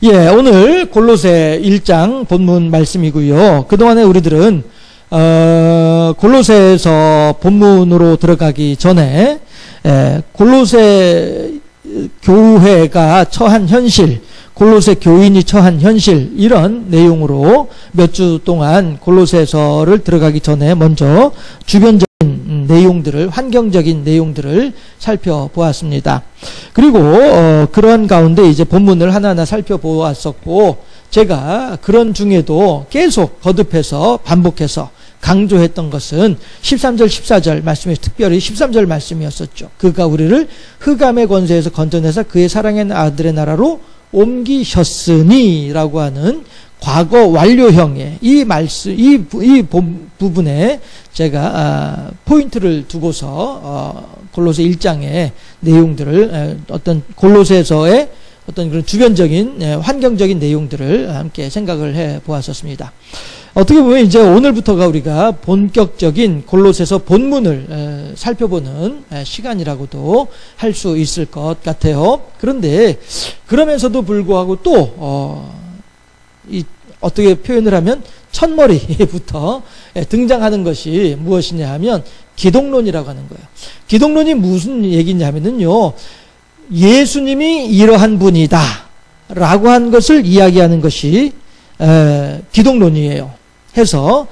예, 오늘 골로새 1장 본문 말씀이고요. 그동안에 우리들은 골로새에서 본문으로 들어가기 전에 골로새 교회가 처한 현실, 골로새 교인이 처한 현실, 이런 내용으로 몇 주 동안 골로새서를 들어가기 전에 먼저 주변적인 내용들을, 환경적인 내용들을 살펴보았습니다. 그리고 그런 가운데 이제 본문을 하나하나 살펴보았었고, 제가 그런 중에도 계속 거듭해서 반복해서 강조했던 것은 13절 14절 말씀이, 특별히 13절 말씀이었었죠. 그가 우리를 흑암의 권세에서 건져내서 그의 사랑의 아들의 나라로 옮기셨으니 라고 하는 과거 완료형의 이 말씀, 이 부분에 제가 포인트를 두고서 골로새 1장의 내용들을, 어떤 골로새서의 어떤 그런 주변적인 환경적인 내용들을 함께 생각을 해 보았었습니다. 어떻게 보면 이제 오늘부터가 우리가 본격적인 골로새서 본문을 살펴보는 시간이라고도 할 수 있을 것 같아요. 그런데 그러면서도 불구하고 또 어떻게 표현을 하면 첫머리부터 등장하는 것이 무엇이냐 하면 기독론이라고 하는 거예요. 기독론이 무슨 얘기냐면요, 예수님이 이러한 분이다 라고 한 것을 이야기하는 것이 기독론이에요. 해서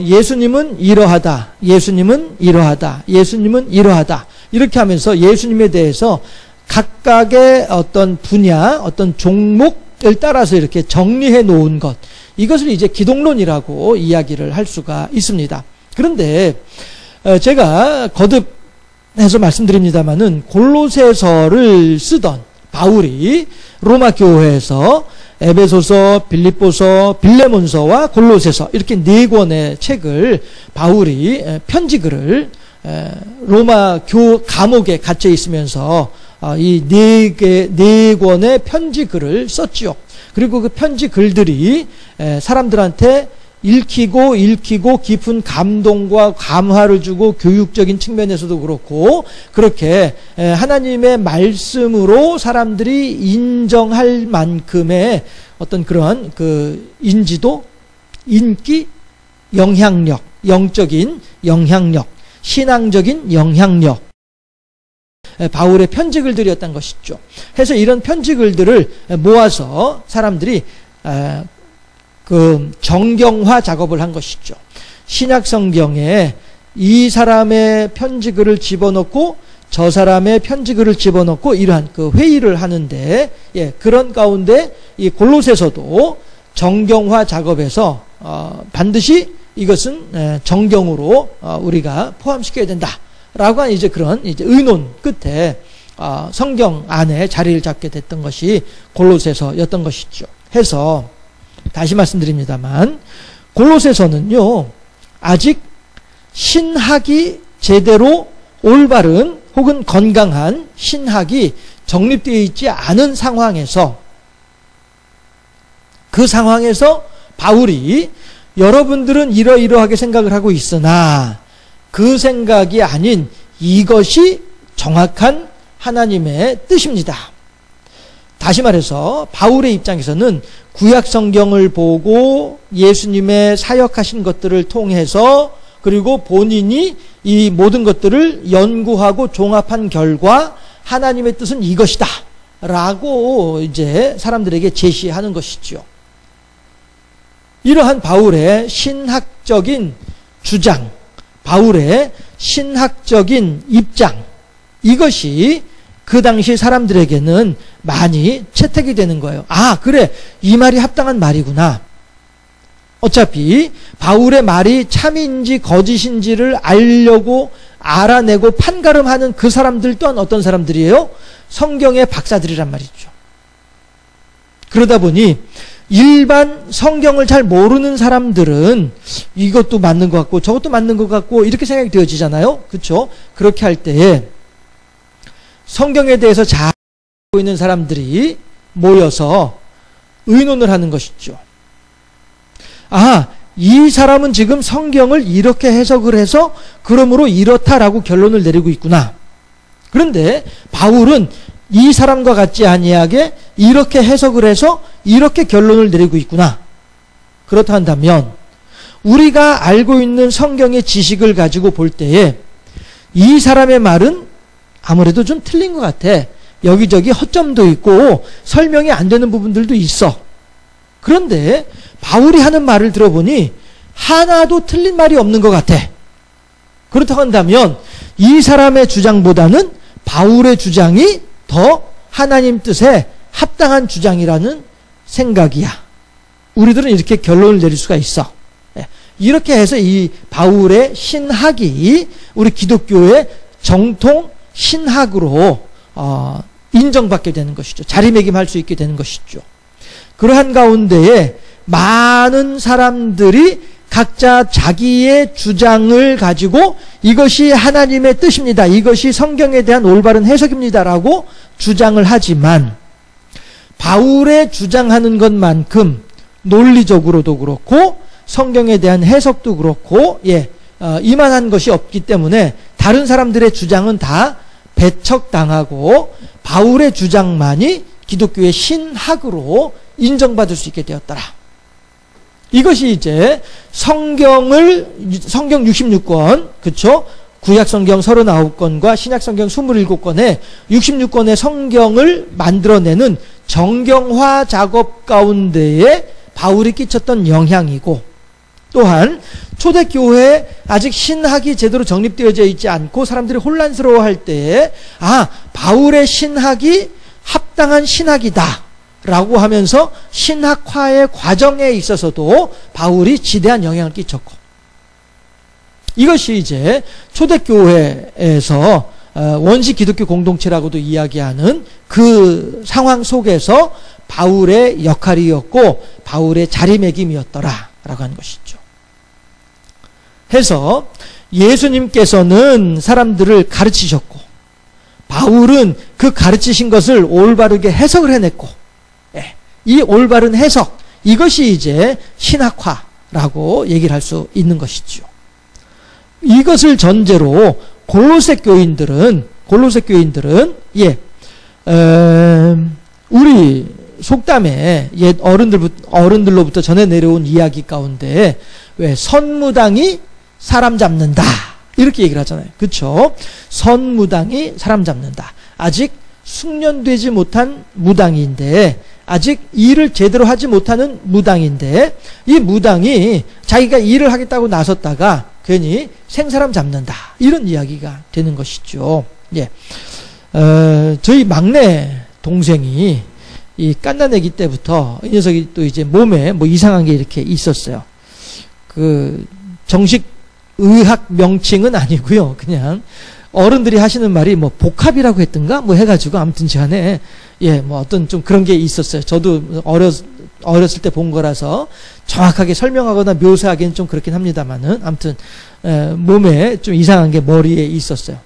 예수님은 이러하다, 예수님은 이러하다, 예수님은 이러하다, 이렇게 하면서 예수님에 대해서 각각의 어떤 분야, 어떤 종목을 따라서 이렇게 정리해 놓은 것, 이것을 이제 기독론이라고 이야기를 할 수가 있습니다. 그런데 제가 거듭해서 말씀드립니다마는 골로새서를 쓰던 바울이 로마 교회에서 에베소서, 빌립보서, 빌레몬서와 골로새서, 이렇게 4권의 책을 바울이 편지글을 로마 감옥에 갇혀 있으면서 이 4권의 편지글을 썼지요. 그리고 그 편지글들이 사람들한테 읽히고 깊은 감동과 감화를 주고, 교육적인 측면에서도 그렇고, 그렇게 하나님의 말씀으로 사람들이 인정할 만큼의 어떤 그런 그 인지도, 인기, 영향력, 영적인 영향력, 신앙적인 영향력, 바울의 편지글들이었던 것이죠. 해서 이런 편지글들을 모아서 사람들이 그 정경화 작업을 한 것이죠. 신약 성경에 이 사람의 편지글을 집어넣고 저 사람의 편지글을 집어넣고 이러한 그 회의를 하는데, 그런 가운데 이 골로새서도 정경화 작업에서 반드시 이것은 정경으로 우리가 포함시켜야 된다라고 하는 이제 그런 이제 의논 끝에 성경 안에 자리를 잡게 됐던 것이 골로새서였던 것이죠. 해서 다시 말씀드립니다만, 골로새서는요, 아직 신학이 제대로 올바른 혹은 건강한 신학이 정립되어 있지 않은 상황에서, 그 상황에서 바울이 여러분들은 이러이러하게 생각을 하고 있으나 그 생각이 아닌 이것이 정확한 하나님의 뜻입니다. 다시 말해서 바울의 입장에서는 구약 성경을 보고 예수님의 사역하신 것들을 통해서, 그리고 본인이 이 모든 것들을 연구하고 종합한 결과 하나님의 뜻은 이것이다 라고 이제 사람들에게 제시하는 것이죠. 이러한 바울의 신학적인 주장, 바울의 신학적인 입장, 이것이 그 당시 사람들에게는 많이 채택이 되는 거예요. 아, 그래, 이 말이 합당한 말이구나. 어차피 바울의 말이 참인지 거짓인지를 알려고 알아내고 판가름하는 그 사람들 또한 어떤 사람들이에요? 성경의 박사들이란 말이죠. 그러다 보니 일반 성경을 잘 모르는 사람들은 이것도 맞는 것 같고 저것도 맞는 것 같고 이렇게 생각이 되어지잖아요. 그렇죠? 그렇게 할 때에 성경에 대해서 잘 알고 있는 사람들이 모여서 의논을 하는 것이죠. 아, 이 사람은 지금 성경을 이렇게 해석을 해서 그러므로 이렇다라고 결론을 내리고 있구나. 그런데 바울은 이 사람과 같지 아니하게 이렇게 해석을 해서 이렇게 결론을 내리고 있구나. 그렇다 한다면 우리가 알고 있는 성경의 지식을 가지고 볼 때에 이 사람의 말은 아무래도 좀 틀린 것 같아. 여기저기 허점도 있고 설명이 안 되는 부분들도 있어. 그런데 바울이 하는 말을 들어보니 하나도 틀린 말이 없는 것 같아. 그렇다고 한다면 이 사람의 주장보다는 바울의 주장이 더 하나님 뜻에 합당한 주장이라는 생각이야. 우리들은 이렇게 결론을 내릴 수가 있어. 이렇게 해서 이 바울의 신학이 우리 기독교의 정통 신학으로 인정받게 되는 것이죠. 자리매김할 수 있게 되는 것이죠. 그러한 가운데에 많은 사람들이 각자 자기의 주장을 가지고 이것이 하나님의 뜻입니다. 이것이 성경에 대한 올바른 해석입니다라고 주장을 하지만 바울의 주장하는 것만큼 논리적으로도 그렇고 성경에 대한 해석도 그렇고 이만한 것이 없기 때문에 다른 사람들의 주장은 다 배척당하고 바울의 주장만이 기독교의 신학으로 인정받을 수 있게 되었더라. 이것이 이제 성경 66권, 그쵸? 구약 성경 39권과 신약 성경 27권의 66권의 성경을 만들어내는 정경화 작업 가운데에 바울이 끼쳤던 영향이고, 또한 초대교회에 아직 신학이 제대로 정립되어져 있지 않고 사람들이 혼란스러워할 때에 바울의 신학이 합당한 신학이다 라고 하면서 신학화의 과정에 있어서도 바울이 지대한 영향을 끼쳤고, 이것이 이제 초대교회에서 원시 기독교 공동체라고도 이야기하는 그 상황 속에서 바울의 역할이었고 바울의 자리매김이었더라 라고 하는 것이죠. 해서 예수님께서는 사람들을 가르치셨고 바울은 그 가르치신 것을 올바르게 해석을 해냈고, 이 올바른 해석, 이것이 이제 신학화라고 얘기를 할 수 있는 것이죠. 이것을 전제로 골로새 교인들은 우리 속담에 옛 어른들로부터 전해 내려온 이야기 가운데 왜 선무당이 사람 잡는다 이렇게 얘기를 하잖아요. 그렇죠? 선무당이 사람 잡는다. 아직 숙련되지 못한 무당인데, 아직 일을 제대로 하지 못하는 무당인데, 이 무당이 자기가 일을 하겠다고 나섰다가 괜히 생사람 잡는다, 이런 이야기가 되는 것이죠. 저희 막내 동생이 이 갓난아기 때부터 이 녀석이 또 이제 몸에 뭐 이상한 게 이렇게 있었어요. 그 정식 의학 명칭은 아니고요. 그냥 어른들이 하시는 말이 뭐 복합이라고 했던가 뭐 해가지고 아무튼 제 안에 뭐 어떤 좀 그런 게 있었어요. 저도 어렸을 때 본 거라서 정확하게 설명하거나 묘사하기는 좀 그렇긴 합니다만은 아무튼 몸에 좀 이상한 게 머리에 있었어요.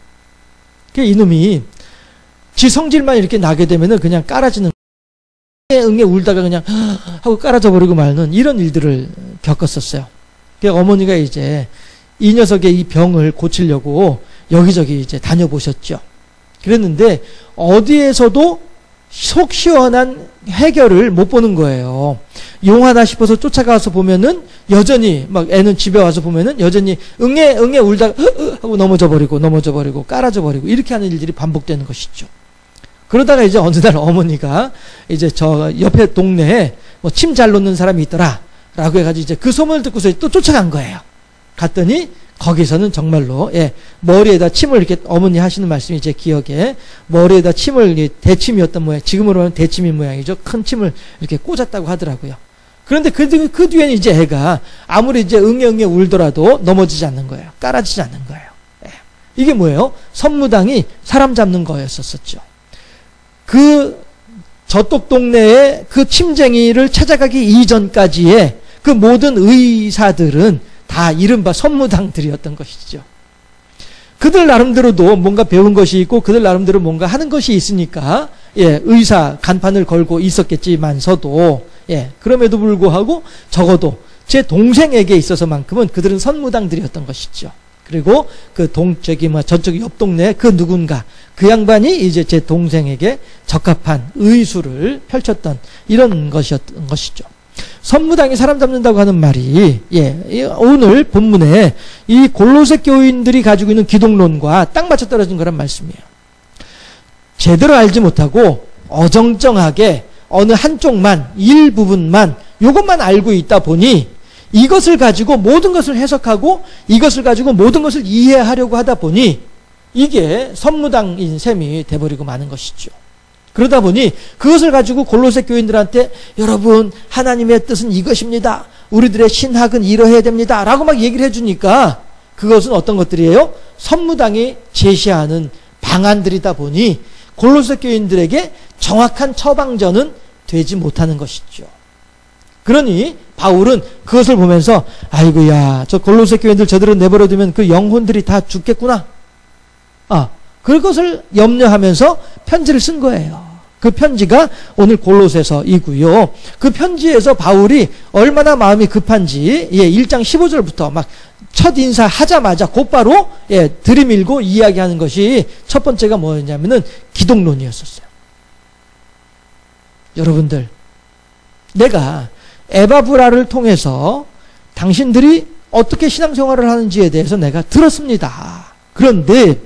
이놈이 지 성질만 이렇게 나게 되면은 그냥 깔아지는, 응애 울다가 그냥 하고 깔아져 버리고 말는 이런 일들을 겪었었어요. 어머니가 이제 이 녀석의 이 병을 고치려고 여기저기 이제 다녀보셨죠. 그랬는데 어디에서도 속 시원한 해결을 못 보는 거예요. 용하나 싶어서 쫓아가서 보면은 여전히 막 애는 집에 와서 보면은 여전히 응애 울다가 하고 넘어져 버리고 깔아져 버리고 이렇게 하는 일들이 반복되는 것이죠. 그러다가 이제 어느 날 어머니가 이제 저 옆에 동네에 뭐 침 잘 놓는 사람이 있더라 라고 해가지고 이제 그 소문을 듣고서 또 쫓아간 거예요. 갔더니 거기서는 정말로 머리에다 침을 이렇게, 어머니 하시는 말씀이 제 기억에 머리에다 침을, 대침이었던 모양, 지금으로 하면 대침인 모양이죠. 큰 침을 이렇게 꽂았다고 하더라고요. 그런데 그 뒤에는 이제 애가 아무리 이제 응애 울더라도 넘어지지 않는 거예요. 깔아지지 않는 거예요. 이게 뭐예요? 선무당이 사람 잡는 거였었죠. 저쪽 동네에 그 침쟁이를 찾아가기 이전까지의 그 모든 의사들은 다 이른바 선무당들이었던 것이죠. 그들 나름대로도 뭔가 배운 것이 있고 그들 나름대로 뭔가 하는 것이 있으니까 의사 간판을 걸고 있었겠지만서도 그럼에도 불구하고 적어도 제 동생에게 있어서만큼은 그들은 선무당들이었던 것이죠. 그리고 저쪽 옆 동네 그 누군가, 그 양반이 이제 제 동생에게 적합한 의술을 펼쳤던 이런 것이었던 것이죠. 선무당이 사람 잡는다고 하는 말이, 오늘 본문에 이 골로새 교인들이 가지고 있는 기독론과 딱 맞춰 떨어진 거란 말씀이에요. 제대로 알지 못하고 어정쩡하게 어느 한쪽만, 일부분만, 요것만 알고 있다 보니 이것을 가지고 모든 것을 해석하고 이것을 가지고 모든 것을 이해하려고 하다 보니 이게 선무당인 셈이 돼버리고 마는 것이죠. 그러다 보니 그것을 가지고 골로새 교인들한테 여러분 하나님의 뜻은 이것입니다. 우리들의 신학은 이러해야 됩니다. 라고 막 얘기를 해주니까 그것은 어떤 것들이에요? 선무당이 제시하는 방안들이다 보니 골로새 교인들에게 정확한 처방전은 되지 못하는 것이죠. 그러니 바울은 그것을 보면서 아이고야 저 골로새 교인들 저대로 내버려두면 그 영혼들이 다 죽겠구나. 그것을 염려하면서 편지를 쓴 거예요. 그 편지가 오늘 골로새서이고요. 그 편지에서 바울이 얼마나 마음이 급한지 1장 15절부터 막 첫 인사하자마자 곧바로 들이밀고 이야기하는 것이 첫 번째가 뭐였냐면은 기독론이었었어요. 여러분들, 내가 에바브라를 통해서 당신들이 어떻게 신앙생활을 하는지에 대해서 내가 들었습니다. 그런데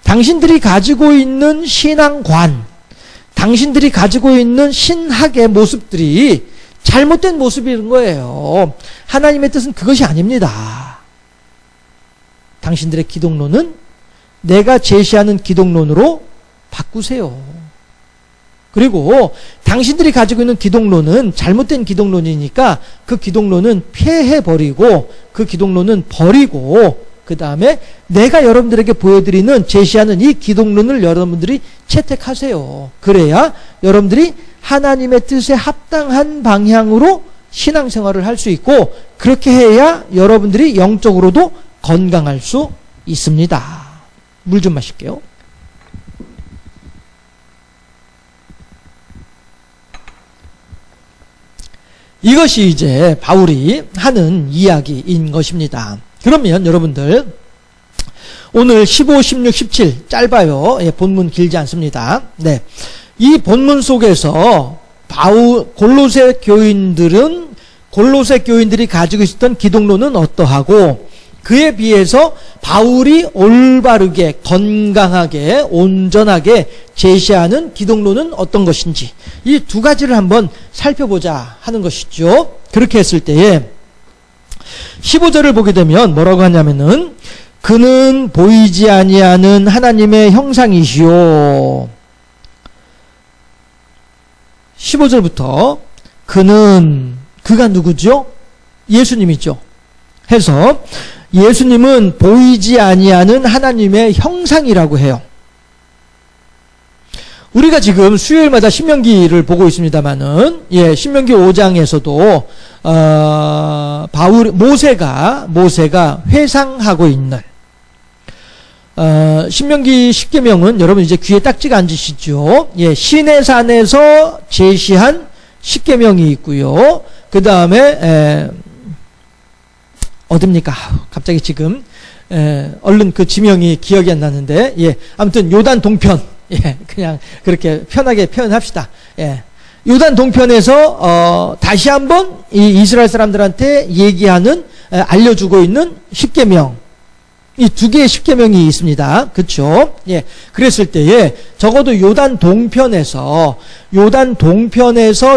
당신들이 가지고 있는 신앙관, 당신들이 가지고 있는 신학의 모습들이 잘못된 모습인 거예요. 하나님의 뜻은 그것이 아닙니다. 당신들의 기독론은 내가 제시하는 기독론으로 바꾸세요. 그리고 당신들이 가지고 있는 기독론은 잘못된 기독론이니까 그 기독론은 폐해버리고 그 기독론은 버리고 그 다음에 내가 여러분들에게 보여드리는 제시하는 이 기독론을 여러분들이 채택하세요. 그래야 여러분들이 하나님의 뜻에 합당한 방향으로 신앙생활을 할 수 있고 그렇게 해야 여러분들이 영적으로도 건강할 수 있습니다. 물 좀 마실게요. 이것이 이제 바울이 하는 이야기인 것입니다. 그러면 여러분들 오늘 15, 16, 17 짧아요. 본문 길지 않습니다. 네, 이 본문 속에서 골로새 교인들이 가지고 있었던 기독론은 어떠하고 그에 비해서 바울이 올바르게 건강하게 온전하게 제시하는 기독론은 어떤 것인지 이 두 가지를 한번 살펴보자 하는 것이죠. 그렇게 했을 때에 15절을 보게 되면 뭐라고 하냐면은 그는 보이지 아니하는 하나님의 형상이시오. 15절부터 그가 누구죠? 예수님이죠. 해서 예수님은 보이지 아니하는 하나님의 형상이라고 해요. 우리가 지금 수요일마다 신명기를 보고 있습니다만은 신명기 5장에서도 모세가 회상하고 있는 신명기 10계명은 여러분 이제 귀에 딱지가 앉으시죠. 시내산에서 제시한 10계명이 있고요. 그 다음에 어딥니까? 갑자기 지금 얼른 그 지명이 기억이 안 나는데 아무튼 요단 동편 그냥 그렇게 편하게 표현합시다. 요단 동편에서 다시 한번 이 이스라엘 사람들한테 얘기하는 알려주고 있는 10계명 이 두 개의 10계명이 있습니다. 그렇죠? 그랬을 때에 적어도 요단 동편에서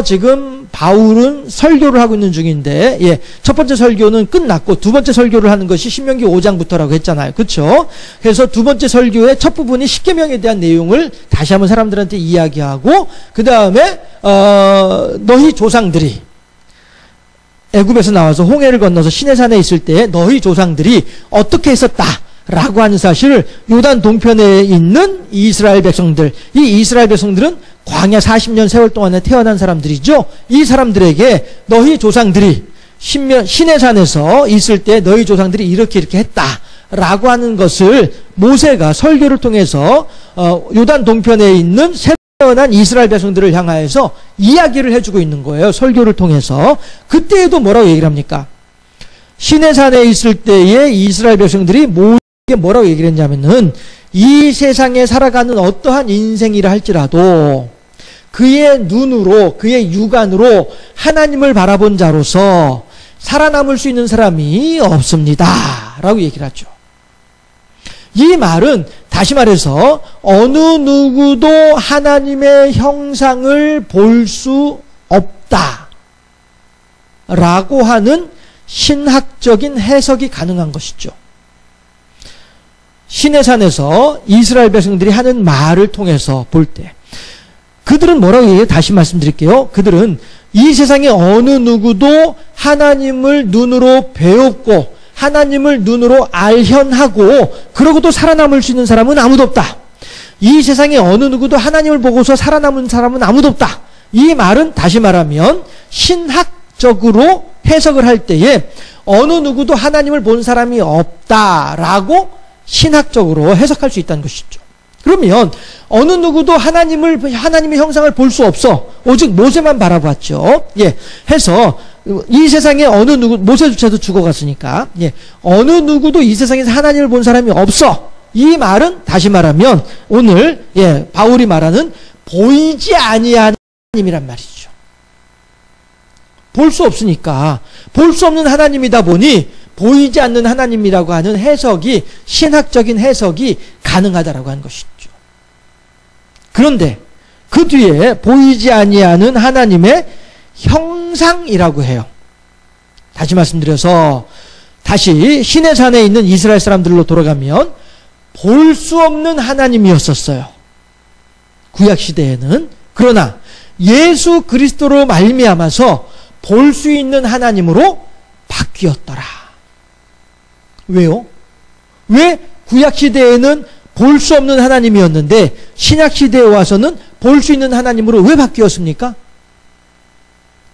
지금 바울은 설교를 하고 있는 중인데 첫 번째 설교는 끝났고 두 번째 설교를 하는 것이 신명기 5장부터라고 했잖아요. 그렇죠? 그래서 두 번째 설교의 첫 부분이 10계명에 대한 내용을 다시 한번 사람들한테 이야기하고 그 다음에 너희 조상들이 애굽에서 나와서 홍해를 건너서 시내산에 있을 때 너희 조상들이 어떻게 했었다라고 하는 사실을 요단 동편에 있는 이스라엘 백성들, 이 이스라엘 백성들은 광야 40년 세월 동안에 태어난 사람들이죠. 이 사람들에게 너희 조상들이 시내산에서 있을 때 너희 조상들이 이렇게 했다라고 하는 것을 모세가 설교를 통해서 요단 동편에 있는 태어난 이스라엘 백성들을 향하여서 이야기를 해주고 있는 거예요. 설교를 통해서. 그때에도 뭐라고 얘기를 합니까? 시내산에 있을 때에 이스라엘 백성들이 모세에게 뭐라고 얘기를 했냐면은 이 세상에 살아가는 어떠한 인생이라 할지라도 그의 눈으로, 그의 육안으로 하나님을 바라본 자로서 살아남을 수 있는 사람이 없습니다 라고 얘기를 하죠. 이 말은 다시 말해서 어느 누구도 하나님의 형상을 볼 수 없다 라고 하는 신학적인 해석이 가능한 것이죠. 시내산에서 이스라엘 백성들이 하는 말을 통해서 볼 때 그들은 뭐라고 얘기해요? 다시 말씀드릴게요. 그들은 이 세상에 어느 누구도 하나님을 눈으로 배웠고 하나님을 눈으로 알현하고 그러고도 살아남을 수 있는 사람은 아무도 없다. 이 세상에 어느 누구도 하나님을 보고서 살아남은 사람은 아무도 없다. 이 말은 다시 말하면 신학적으로 해석을 할 때에 어느 누구도 하나님을 본 사람이 없다라고 신학적으로 해석할 수 있다는 것이죠. 그러면 어느 누구도 하나님의 형상을 볼 수 없어. 오직 모세만 바라봤죠. 예. 해서 이 세상에 어느 누구, 모세조차도 죽어갔으니까, 예. 어느 누구도 이 세상에서 하나님을 본 사람이 없어. 이 말은 다시 말하면 오늘, 예, 바울이 말하는 보이지 아니하는 하나님이란 말이죠. 볼 수 없으니까, 볼 수 없는 하나님이다 보니 보이지 않는 하나님이라고 하는 해석이, 신학적인 해석이 가능하다라고 하는 것이죠. 그런데 그 뒤에 보이지 아니하는 하나님의 형상이라고 해요. 다시 말씀드려서 다시 시내산에 있는 이스라엘 사람들로 돌아가면 볼 수 없는 하나님이었었어요. 구약시대에는. 그러나 예수 그리스도로 말미암아서 볼 수 있는 하나님으로 바뀌었더라. 왜요? 왜 구약시대에는 볼 수 없는 하나님이었는데 신약시대에 와서는 볼 수 있는 하나님으로 왜 바뀌었습니까?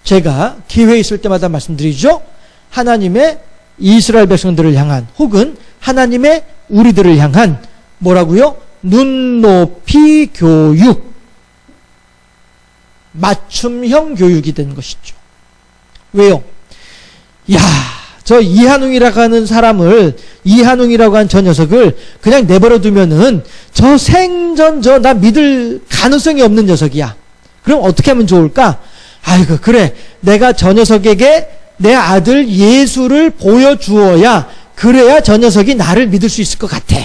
제가 기회 있을 때마다 말씀드리죠. 하나님의 이스라엘 백성들을 향한 혹은 하나님의 우리들을 향한 뭐라고요? 눈높이 교육, 맞춤형 교육이 된 것이죠. 왜요? 저 이한웅이라고 하는 사람을, 이한웅이라고 한 저 녀석을 그냥 내버려 두면은 저 생전 나 믿을 가능성이 없는 녀석이야. 그럼 어떻게 하면 좋을까? 아이고, 그래. 내가 저 녀석에게 내 아들 예수를 보여주어야, 그래야 저 녀석이 나를 믿을 수 있을 것 같아.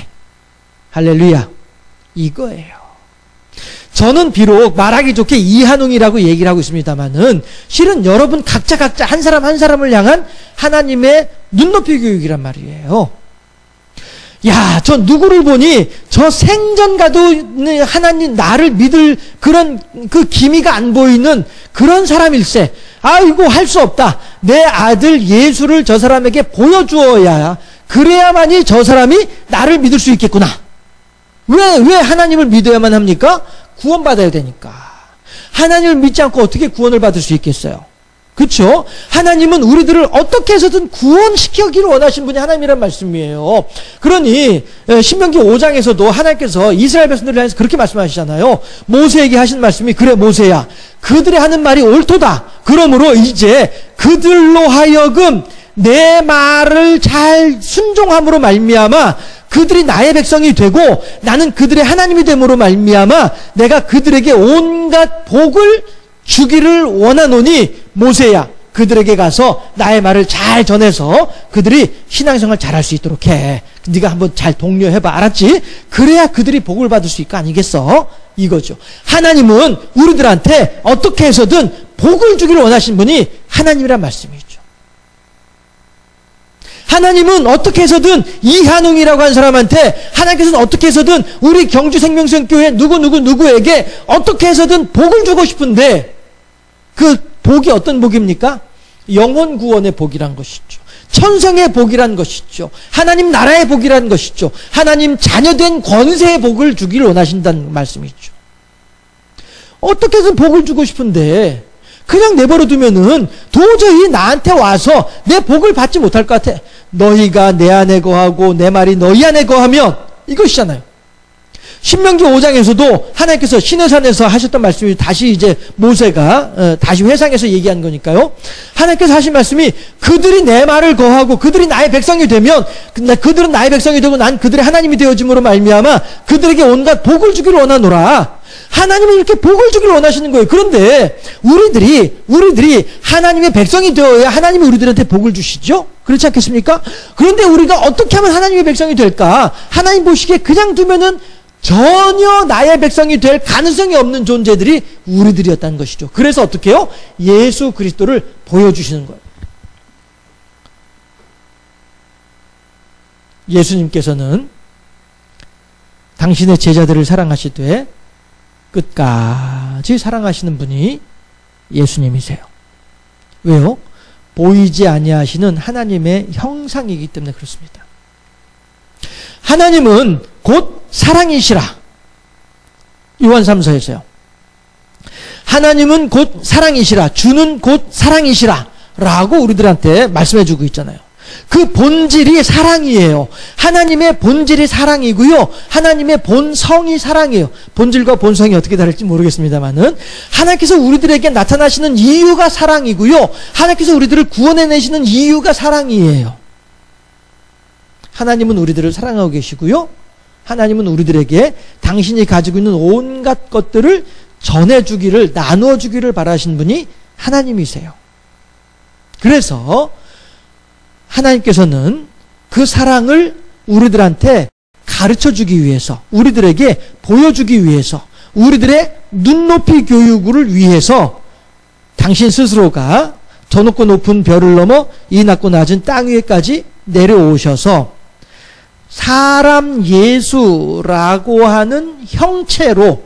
할렐루야. 이거예요. 저는 비록 말하기 좋게 이한웅이라고 얘기를 하고 있습니다만은 실은 여러분 각자 한 사람 한 사람을 향한 하나님의 눈높이 교육이란 말이에요. 저 누구를 보니 저 생전 가도 하나님 나를 믿을 그런 그 기미가 안 보이는 그런 사람일세. 아이고, 할 수 없다. 내 아들 예수를 저 사람에게 보여주어야, 그래야만이 저 사람이 나를 믿을 수 있겠구나. 왜 하나님을 믿어야만 합니까? 구원받아야 되니까. 하나님을 믿지 않고 어떻게 구원을 받을 수 있겠어요? 그렇죠? 하나님은 우리들을 어떻게 해서든 구원시키기를 원하신 분이 하나님이란 말씀이에요. 그러니 신명기 5장에서도 하나님께서 이스라엘 백성들을 향해서 그렇게 말씀하시잖아요. 모세에게 하신 말씀이, 그래 모세야, 그들이 하는 말이 옳도다. 그러므로 이제 그들로 하여금 내 말을 잘 순종함으로 말미암아 그들이 나의 백성이 되고 나는 그들의 하나님이 됨으로 말미암아 내가 그들에게 온갖 복을 주기를 원하노니 모세야, 그들에게 가서 나의 말을 잘 전해서 그들이 신앙생활 잘할 수 있도록 해. 네가 한번 잘 독려해봐. 알았지? 그래야 그들이 복을 받을 수 있고 아니겠어? 이거죠. 하나님은 우리들한테 어떻게 해서든 복을 주기를 원하신 분이 하나님이란 말씀이죠. 하나님은 어떻게 해서든 이한웅이라고 한 사람한테, 하나님께서는 어떻게 해서든 우리 경주생명선교회 누구에게 어떻게 해서든 복을 주고 싶은데, 그 복이 어떤 복입니까? 영혼 구원의 복이란 것이죠. 천성의 복이란 것이죠. 하나님 나라의 복이란 것이죠. 하나님 자녀된 권세의 복을 주기를 원하신다는 말씀이죠. 어떻게 해서든 복을 주고 싶은데 그냥 내버려 두면은 도저히 나한테 와서 내 복을 받지 못할 것 같아. 너희가 내 안에 거하고 내 말이 너희 안에 거하면, 이것이잖아요. 신명기 5장에서도 하나님께서 시내산에서 하셨던 말씀이 다시 이제 모세가 다시 회상해서 얘기한 거니까요. 하나님께서 하신 말씀이 그들이 내 말을 거하고 그들이 나의 백성이 되면 그들은 나의 백성이 되고 난 그들의 하나님이 되어짐으로 말미암아 그들에게 온갖 복을 주기를 원하노라. 하나님은 이렇게 복을 주기를 원하시는 거예요. 그런데 우리들이 하나님의 백성이 되어야 하나님이 우리들한테 복을 주시죠? 그렇지 않겠습니까? 그런데 우리가 어떻게 하면 하나님의 백성이 될까? 하나님 보시기에 그냥 두면은 전혀 나의 백성이 될 가능성이 없는 존재들이 우리들이었다는 것이죠. 그래서 어떻게 해요? 예수 그리스도를 보여주시는 거예요. 예수님께서는 당신의 제자들을 사랑하시되 끝까지 사랑하시는 분이 예수님이세요. 왜요? 보이지 아니하시는 하나님의 형상이기 때문에 그렇습니다. 하나님은 곧 사랑이시라. 요한 3서에서요. 하나님은 곧 사랑이시라. 주는 곧 사랑이시라. 라고 우리들한테 말씀해주고 있잖아요. 그 본질이 사랑이에요. 하나님의 본질이 사랑이고요. 하나님의 본성이 사랑이에요. 본질과 본성이 어떻게 다를지 모르겠습니다만은 하나님께서 우리들에게 나타나시는 이유가 사랑이고요. 하나님께서 우리들을 구원해내시는 이유가 사랑이에요. 하나님은 우리들을 사랑하고 계시고요. 하나님은 우리들에게 당신이 가지고 있는 온갖 것들을 전해주기를, 나누어주기를 바라신 분이 하나님이세요. 그래서 하나님께서는 그 사랑을 우리들한테 가르쳐주기 위해서, 우리들에게 보여주기 위해서, 우리들의 눈높이 교육을 위해서 당신 스스로가 저 높고 높은 별을 넘어 이 낮고 낮은 땅 위에까지 내려오셔서 사람 예수라고 하는 형체로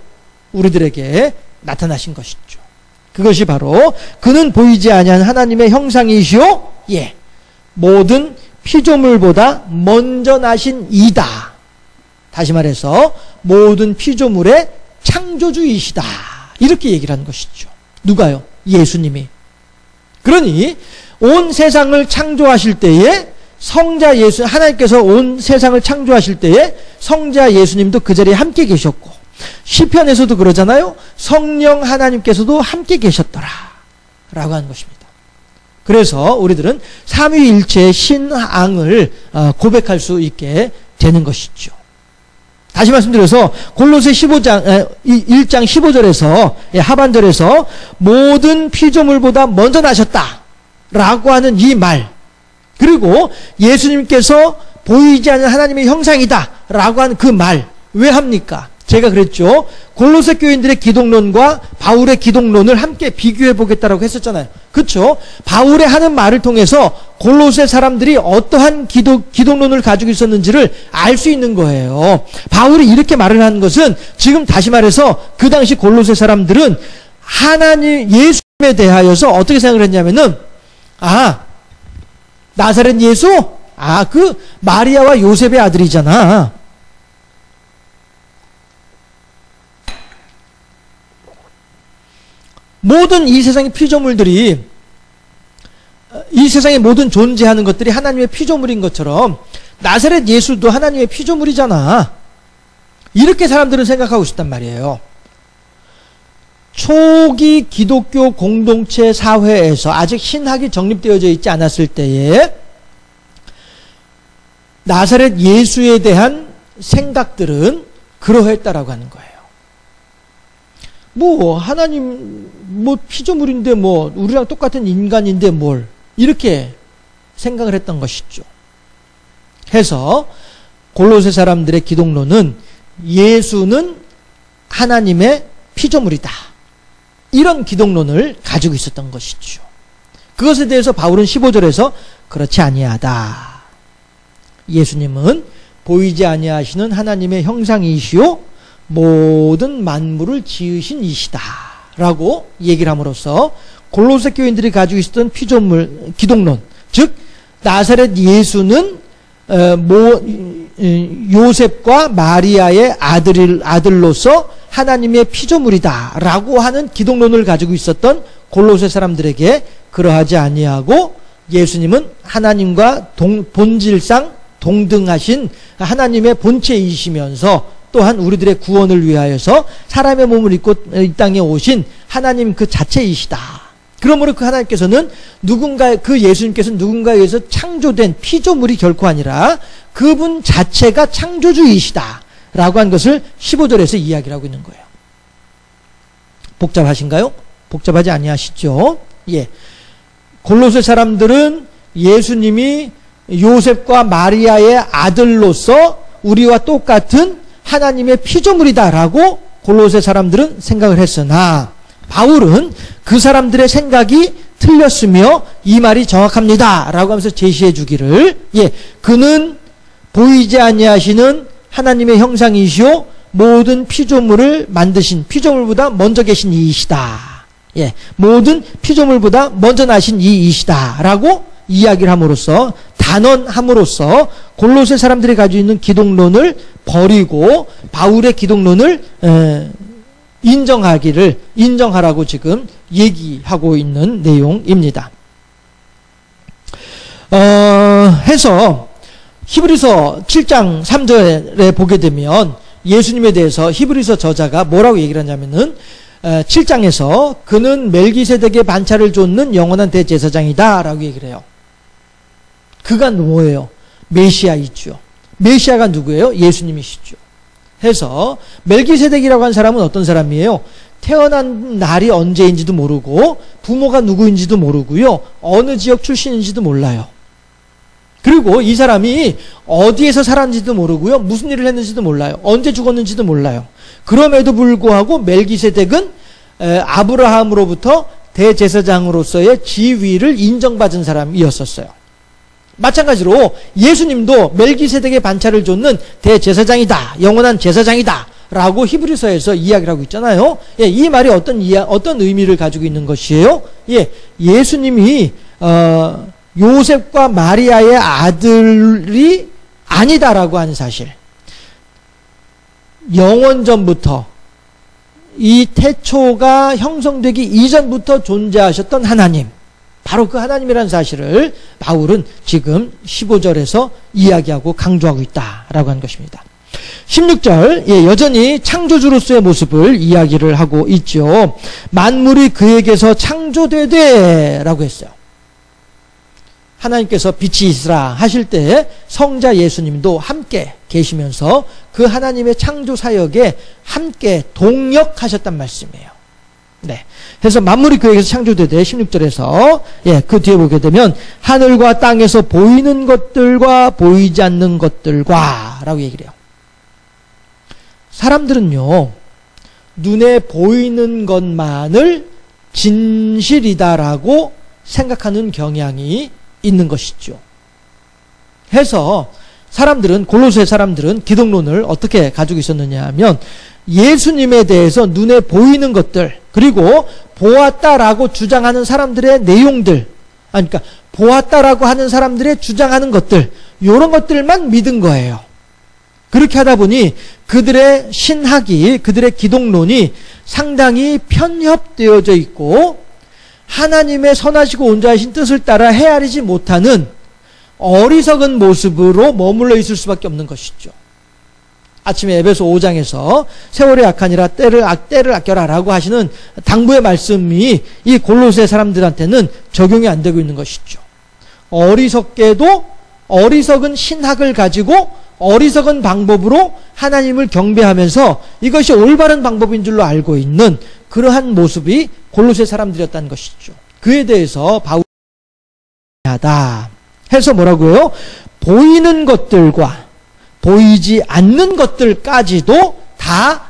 우리들에게 나타나신 것이죠. 그것이 바로 그는 보이지 아니한 하나님의 형상이시오. 예, 모든 피조물보다 먼저 나신 이다. 다시 말해서 모든 피조물의 창조주이시다. 이렇게 얘기를 하는 것이죠. 누가요? 예수님이. 그러니 온 세상을 창조하실 때에 성자 예수, 하나님께서 온 세상을 창조하실 때에 성자 예수님도 그 자리에 함께 계셨고, 시편에서도 그러잖아요. 성령 하나님께서도 함께 계셨더라 라고 하는 것입니다. 그래서 우리들은 삼위일체의 신앙을 고백할 수 있게 되는 것이죠. 다시 말씀드려서 골로새 1장 15절에서 하반절에서 모든 피조물보다 먼저 나셨다 라고 하는 이 말, 그리고 예수님께서 보이지 않는 하나님의 형상이다 라고 하는 그 말, 왜 합니까? 제가 그랬죠. 골로새 교인들의 기독론과 바울의 기독론을 함께 비교해 보겠다라고 했었잖아요. 그렇죠? 바울의 하는 말을 통해서 골로새 사람들이 어떠한 기독론을 가지고 있었는지를 알 수 있는 거예요. 바울이 이렇게 말을 하는 것은, 지금 다시 말해서 그 당시 골로새 사람들은 하나님 예수님에 대하여서 어떻게 생각을 했냐면은, 나사렛 예수? 그 마리아와 요셉의 아들이잖아. 모든 이 세상의 피조물들이, 이 세상에 모든 존재하는 것들이 하나님의 피조물인 것처럼 나사렛 예수도 하나님의 피조물이잖아. 이렇게 사람들은 생각하고 있단 말이에요. 초기 기독교 공동체 사회에서 아직 신학이 정립되어져 있지 않았을 때에 나사렛 예수에 대한 생각들은 그러했다라고 하는 거예요. 하나님 피조물인데 우리랑 똑같은 인간인데 뭘, 이렇게 생각을 했던 것이죠. 해서 골로새 사람들의 기독론은 예수는 하나님의 피조물이다, 이런 기독론을 가지고 있었던 것이죠. 그것에 대해서 바울은 15절에서 그렇지 아니하다. 예수님은 보이지 아니하시는 하나님의 형상이시오, 모든 만물을 지으신 이시다 라고 얘기를 함으로써 골로새 교인들이 가지고 있었던 피조물 기독론, 즉 나사렛 예수는 요셉과 마리아의 아들로서 하나님의 피조물이다 라고 하는 기독론을 가지고 있었던 골로새 사람들에게 그러하지 아니하고, 예수님은 하나님과 본질상 동등하신 하나님의 본체이시면서 또한 우리들의 구원을 위하여서 사람의 몸을 입고 이 땅에 오신 하나님 그 자체이시다. 그러므로 그 하나님께서는 그 예수님께서는 누군가에 의해서 창조된 피조물이 결코 아니라 그분 자체가 창조주이시다 라고 한 것을 15절에서 이야기를 하고 있는 거예요. 복잡하신가요? 복잡하지 아니하시죠? 예. 골로새 사람들은 예수님이 요셉과 마리아의 아들로서 우리와 똑같은 하나님의 피조물이다라고 골로새 사람들은 생각을 했으나 바울은 그 사람들의 생각이 틀렸으며 이 말이 정확합니다 라고 하면서 제시해 주기를, 예, 그는 보이지 아니하시는 하나님의 형상이시오 모든 피조물을 만드신, 피조물보다 먼저 계신 이이시다. 예, 모든 피조물보다 먼저 나신 이이시다 라고 이야기를 함으로써, 단언함으로써 골로새 사람들이 가지고 있는 기독론을 버리고 바울의 기독론을 인정하라고 지금 얘기하고 있는 내용입니다. 해서 히브리서 7장 3절에 보게 되면 예수님에 대해서 히브리서 저자가 뭐라고 얘기를 하냐면은 7장에서 그는 멜기세덱의 반차를 좇는 영원한 대제사장이다 라고 얘기를 해요. 그가 뭐예요? 메시아이죠. 메시아가 누구예요? 예수님이시죠. 해서 멜기세덱이라고 한 사람은 어떤 사람이에요? 태어난 날이 언제인지도 모르고 부모가 누구인지도 모르고요. 어느 지역 출신인지도 몰라요. 그리고 이 사람이 어디에서 살았는지도 모르고요. 무슨 일을 했는지도 몰라요. 언제 죽었는지도 몰라요. 그럼에도 불구하고 멜기세덱은 아브라함으로부터 대제사장으로서의 지위를 인정받은 사람이었었어요. 마찬가지로 예수님도 멜기세덱의 반차를 좇는 대제사장이다, 영원한 제사장이다 라고 히브리서에서 이야기를 하고 있잖아요. 예, 이 말이 어떤 의미를 가지고 있는 것이에요? 예, 예수님이 요셉과 마리아의 아들이 아니다라고 하는 사실, 영원전부터 이 태초가 형성되기 이전부터 존재하셨던 하나님, 바로 그 하나님이라는 사실을 바울은 지금 15절에서 이야기하고 강조하고 있다라고 하는 것입니다. 16절, 예, 여전히 창조주로서의 모습을 이야기를 하고 있죠. 만물이 그에게서 창조되되 라고 했어요. 하나님께서 빛이 있으라 하실 때 성자 예수님도 함께 계시면서 그 하나님의 창조 사역에 함께 동역하셨단 말씀이에요. 네. 그래서 만물이 그에게서 창조되되 16절에서, 예, 그 뒤에 보게 되면 하늘과 땅에서 보이는 것들과 보이지 않는 것들과 라고 얘기를 해요. 사람들은요, 눈에 보이는 것만을 진실이다라고 생각하는 경향이 있는 것이죠. 해서 사람들은, 골로새 사람들은 기독론을 어떻게 가지고 있었느냐 하면 예수님에 대해서 눈에 보이는 것들, 그리고 보았다라고 주장하는 사람들의 내용들, 그러니까 보았다라고 하는 사람들의 주장하는 것들, 이런 것들만 믿은 거예요. 그렇게 하다 보니 그들의 신학이, 그들의 기독론이 상당히 편협되어져 있고 하나님의 선하시고 온전하신 뜻을 따라 헤아리지 못하는 어리석은 모습으로 머물러 있을 수밖에 없는 것이죠. 아침에 에베소 5장에서 세월이 약하니라 때를 아껴라 라고 하시는 당부의 말씀이 이 골로새 사람들한테는 적용이 안 되고 있는 것이죠. 어리석게도 어리석은 신학을 가지고 어리석은 방법으로 하나님을 경배하면서 이것이 올바른 방법인 줄로 알고 있는 그러한 모습이 골로새 사람들이었다는 것이죠. 그에 대해서 바울이 하다 해서 뭐라고요? 보이는 것들과 보이지 않는 것들까지도 다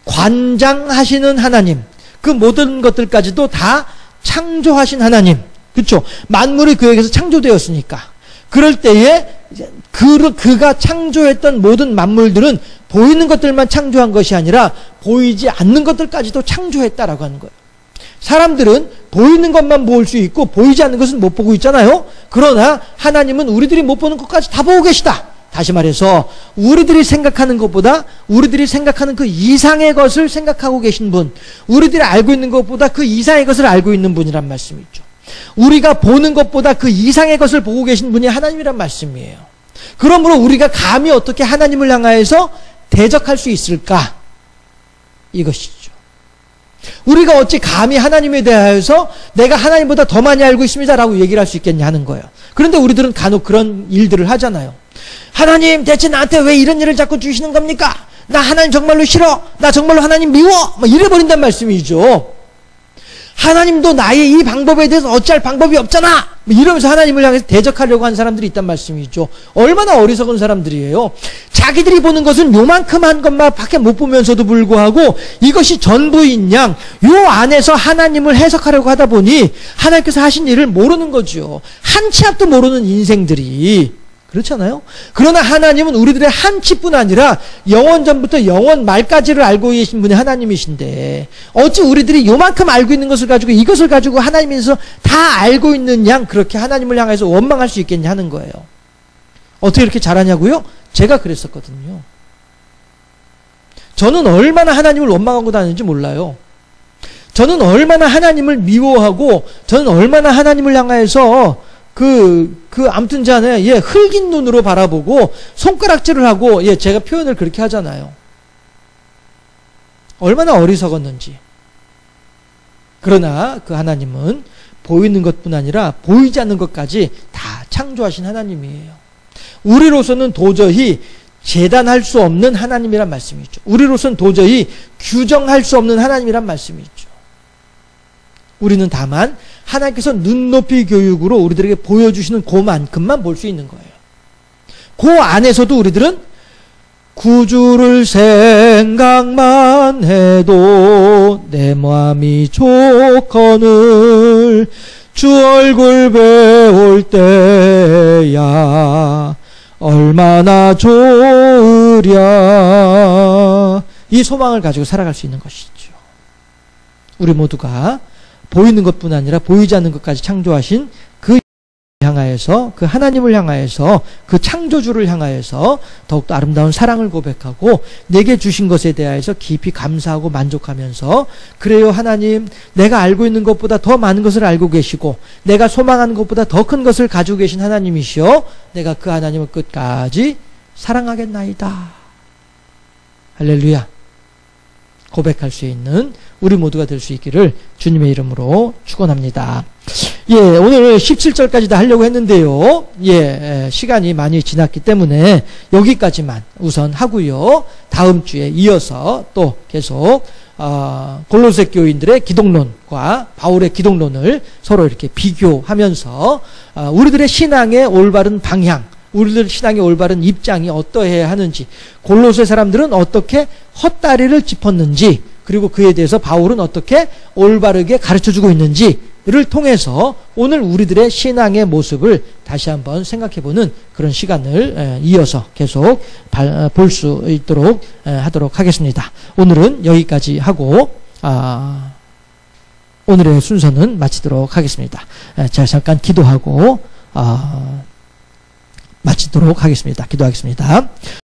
관장하시는 하나님, 그 모든 것들까지도 다 창조하신 하나님, 그렇죠? 만물이 그에게서 창조되었으니까 그럴 때에 그가 창조했던 모든 만물들은 보이는 것들만 창조한 것이 아니라 보이지 않는 것들까지도 창조했다라고 하는 거예요. 사람들은 보이는 것만 볼 수 있고 보이지 않는 것은 못 보고 있잖아요. 그러나 하나님은 우리들이 못 보는 것까지 다 보고 계시다. 다시 말해서 우리들이 생각하는 것보다 우리들이 생각하는 그 이상의 것을 생각하고 계신 분, 우리들이 알고 있는 것보다 그 이상의 것을 알고 있는 분이란 말씀이죠. 우리가 보는 것보다 그 이상의 것을 보고 계신 분이 하나님이란 말씀이에요. 그러므로 우리가 감히 어떻게 하나님을 향하여서 대적할 수 있을까? 이것이죠. 우리가 어찌 감히 하나님에 대하여서 내가 하나님보다 더 많이 알고 있습니다라고 얘기를 할 수 있겠냐 하는 거예요. 그런데 우리들은 간혹 그런 일들을 하잖아요. 하나님 대체 나한테 왜 이런 일을 자꾸 주시는 겁니까? 나 하나님 정말로 싫어. 나 정말로 하나님 미워. 막 이래버린단 말씀이죠. 하나님도 나의 이 방법에 대해서 어찌할 방법이 없잖아. 이러면서 하나님을 향해서 대적하려고 하는 사람들이 있단 말씀이죠. 얼마나 어리석은 사람들이에요. 자기들이 보는 것은 요만큼한 것만 밖에 못 보면서도 불구하고 이것이 전부인 양, 요 안에서 하나님을 해석하려고 하다 보니 하나님께서 하신 일을 모르는 거죠. 한 치 앞도 모르는 인생들이. 그렇잖아요? 그러나 하나님은 우리들의 한 치뿐 아니라 영원 전부터 영원 말까지를 알고 계신 분이 하나님이신데 어찌 우리들이 요만큼 알고 있는 것을 가지고 이것을 가지고 하나님에서 다 알고 있는 양 그렇게 하나님을 향해서 원망할 수 있겠냐 하는 거예요. 어떻게 이렇게 잘하냐고요? 제가 그랬었거든요. 저는 얼마나 하나님을 원망하고 다니는지 몰라요. 저는 얼마나 하나님을 미워하고 저는 얼마나 하나님을 향해서 아무튼 자네, 흙인 눈으로 바라보고, 손가락질을 하고, 제가 표현을 그렇게 하잖아요. 얼마나 어리석었는지. 그러나 그 하나님은 보이는 것뿐 아니라 보이지 않는 것까지 다 창조하신 하나님이에요. 우리로서는 도저히 재단할 수 없는 하나님이란 말씀이죠. 우리로서는 도저히 규정할 수 없는 하나님이란 말씀이죠. 우리는 다만 하나님께서 눈높이 교육으로 우리들에게 보여주시는 그만큼만 볼 수 있는 거예요. 그 안에서도 우리들은 구주를 생각만 해도 내 마음이 좋거늘 주 얼굴 배울 때야 얼마나 좋으랴. 이 소망을 가지고 살아갈 수 있는 것이죠. 우리 모두가 보이는 것뿐 아니라 보이지 않는 것까지 창조하신 그 향하여서, 그 하나님을 향하여서, 그 창조주를 향하여서 더욱더 아름다운 사랑을 고백하고 내게 주신 것에 대하여서 깊이 감사하고 만족하면서 그래요 하나님, 내가 알고 있는 것보다 더 많은 것을 알고 계시고 내가 소망하는 것보다 더 큰 것을 가지고 계신 하나님이시여, 내가 그 하나님을 끝까지 사랑하겠나이다. 할렐루야. 고백할 수 있는 우리 모두가 될 수 있기를 주님의 이름으로 축원합니다. 오늘 17절까지 다 하려고 했는데요. 시간이 많이 지났기 때문에 여기까지만 우선 하고요. 다음 주에 이어서 또 계속 골로새 교인들의 기독론과 바울의 기독론을 서로 이렇게 비교하면서 우리들의 신앙의 올바른 방향, 우리들 신앙의 올바른 입장이 어떠해야 하는지, 골로새 사람들은 어떻게 헛다리를 짚었는지, 그리고 그에 대해서 바울은 어떻게 올바르게 가르쳐주고 있는지를 통해서 오늘 우리들의 신앙의 모습을 다시 한번 생각해보는 그런 시간을 이어서 계속 볼 수 있도록 하도록 하겠습니다. 오늘은 여기까지 하고 오늘의 순서는 마치도록 하겠습니다. 제가 잠깐 기도하고 마치도록 하겠습니다. 기도하겠습니다.